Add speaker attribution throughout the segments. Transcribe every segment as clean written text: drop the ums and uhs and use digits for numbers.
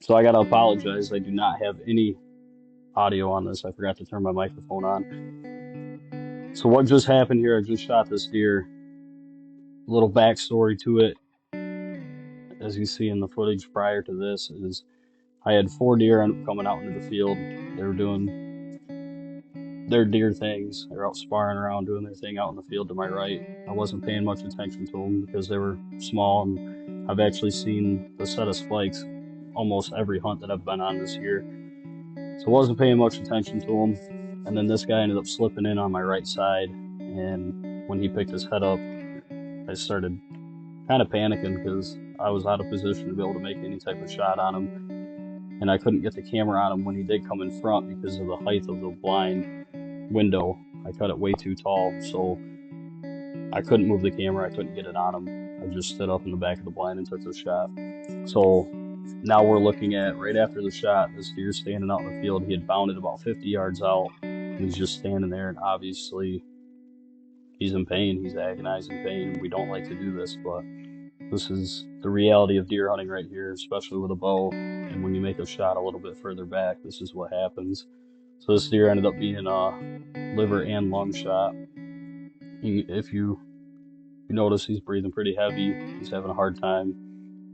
Speaker 1: So I gotta apologize. I do not have any audio on this. I forgot to turn my microphone on. So what just happened here, I just shot this deer. A little backstory to it, as you see in the footage prior to this, is I had 4 deer end up coming out into the field. They were doing their deer things. They were out sparring around, doing their thing out in the field to my right. I wasn't paying much attention to them because they were small, and I've actually seen the set of spikes almost every hunt that I've been on this year. So I wasn't paying much attention to him. And then this guy ended up slipping in on my right side. And when he picked his head up, I started kind of panicking because I was out of position to be able to make any type of shot on him. And I couldn't get the camera on him when he did come in front because of the height of the blind window. I cut it way too tall, so I couldn't move the camera. I couldn't get it on him. I just stood up in the back of the blind and took the shot. So now we're looking at, right after the shot, this deer standing out in the field. He had bounded about 50 yards out. He's just standing there, and obviously he's in pain. He's agonizing pain. We don't like to do this, but this is the reality of deer hunting right here, especially with a bow. And when you make a shot a little bit further back, this is what happens. So this deer ended up being a liver and lung shot. If you notice, he's breathing pretty heavy. He's having a hard time.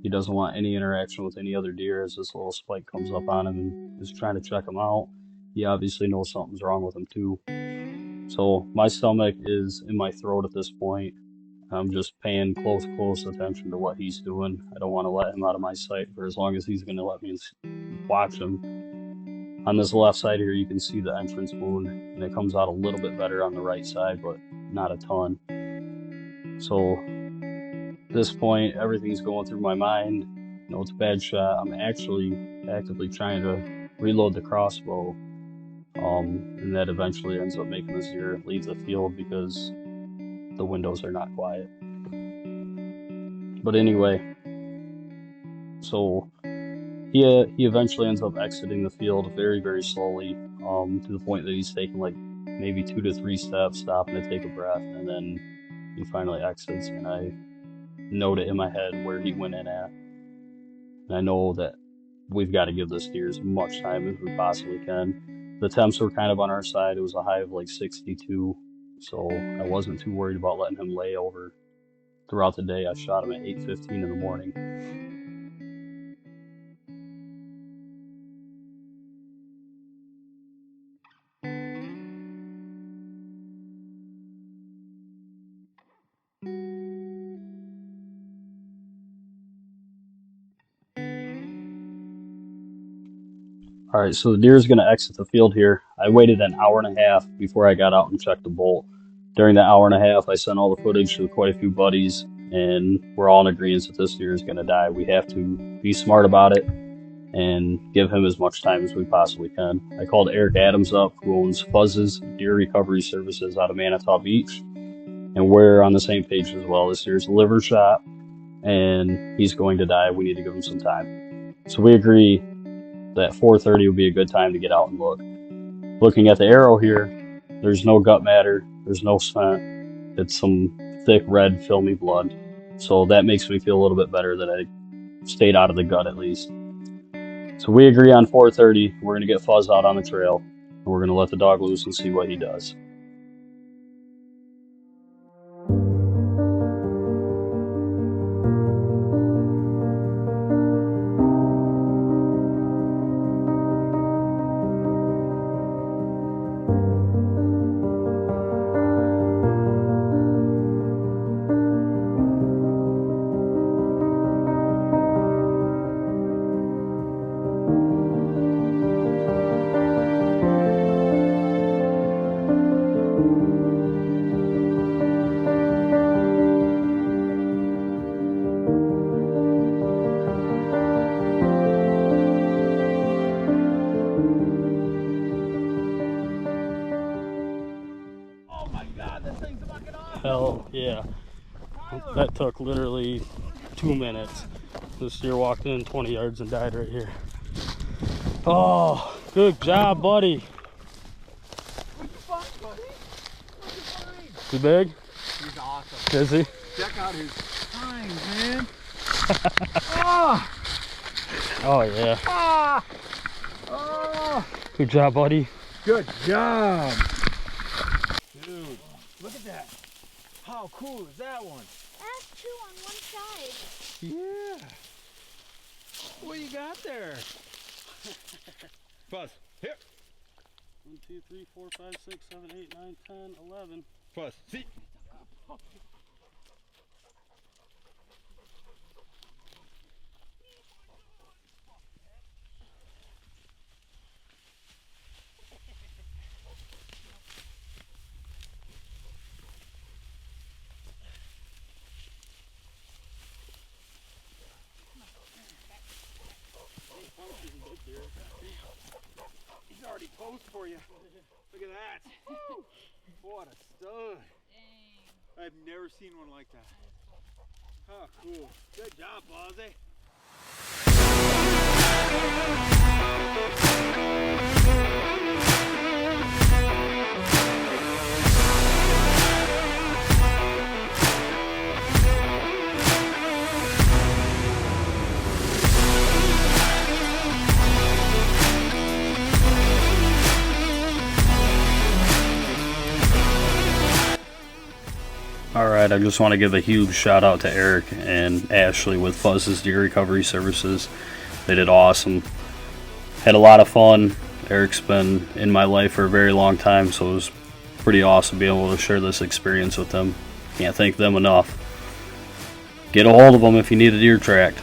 Speaker 1: He doesn't want any interaction with any other deer as this little spike comes up on him and is trying to check him out. He obviously knows something's wrong with him too. So my stomach is in my throat at this point. I'm just paying close attention to what he's doing. I don't want to let him out of my sight for as long as he's going to let me watch him. On this left side here, you can see the entrance wound, and it comes out a little bit better on the right side, but not a ton. So at this point, everything's going through my mind. You know, it's a bad shot. I'm actually actively trying to reload the crossbow, and that eventually ends up making this deer leave the field because the windows are not quiet. But anyway, so he eventually ends up exiting the field very slowly, to the point that he's taking like maybe 2 to 3 steps, stopping to take a breath, and then he finally exits. And I note it in my head where he went in at, and I know that we've got to give this deer as much time as we possibly can. The temps were kind of on our side. It was a high of like 62, so I wasn't too worried about letting him lay over throughout the day. I shot him at 8:15 in the morning. All right, so the deer is going to exit the field here. I waited an hour and a half before I got out and checked the bolt. During the hour and a half, I sent all the footage to quite a few buddies, and we're all in agreement that this deer is going to die. We have to be smart about it and give him as much time as we possibly can. I called Eric Adams up, who owns Fuzz's Deer Recovery Services out of Manitou Beach, and we're on the same page as well. This deer's a liver shot, and he's going to die. We need to give him some time. So we agree that 4:30 would be a good time to get out and look. Looking at the arrow here, there's no gut matter, there's no scent. It's some thick red filmy blood. So that makes me feel a little bit better that I stayed out of the gut at least. So we agree on 4:30. We're going to get Fuzz out on the trail, and we're going to let the dog loose and see what he does. Hell yeah. That took literally 2 minutes. This deer walked in 20 yards and died right here. Oh, good job, buddy.
Speaker 2: What the fuck, buddy? What'd you find?
Speaker 1: Too big?
Speaker 2: He's awesome.
Speaker 1: Is he?
Speaker 2: Check out his tines, man. Oh!
Speaker 1: Oh yeah.
Speaker 2: Ah! Oh!
Speaker 1: Good job, buddy.
Speaker 2: Good job. Dude, look at that. How cool is that one?
Speaker 3: That's 2 on one side.
Speaker 2: Yeah. What you got there? Buzz, here.
Speaker 1: 1, 2, 3, 4, 5, 6, 7, 8, 9, 10, 11.
Speaker 2: Buzz, see. He's already posed for you. Look at that. Woo. What a stud. Dang. I've never seen one like that. Oh, cool. Good job, Bozzy.
Speaker 1: Alright, I just want to give a huge shout out to Eric and Ashley with Buzz's Deer Recovery Services. They did awesome. Had a lot of fun. Eric's been in my life for a very long time, so it was pretty awesome being able to share this experience with them. Can't thank them enough. Get a hold of them if you need a deer tracked.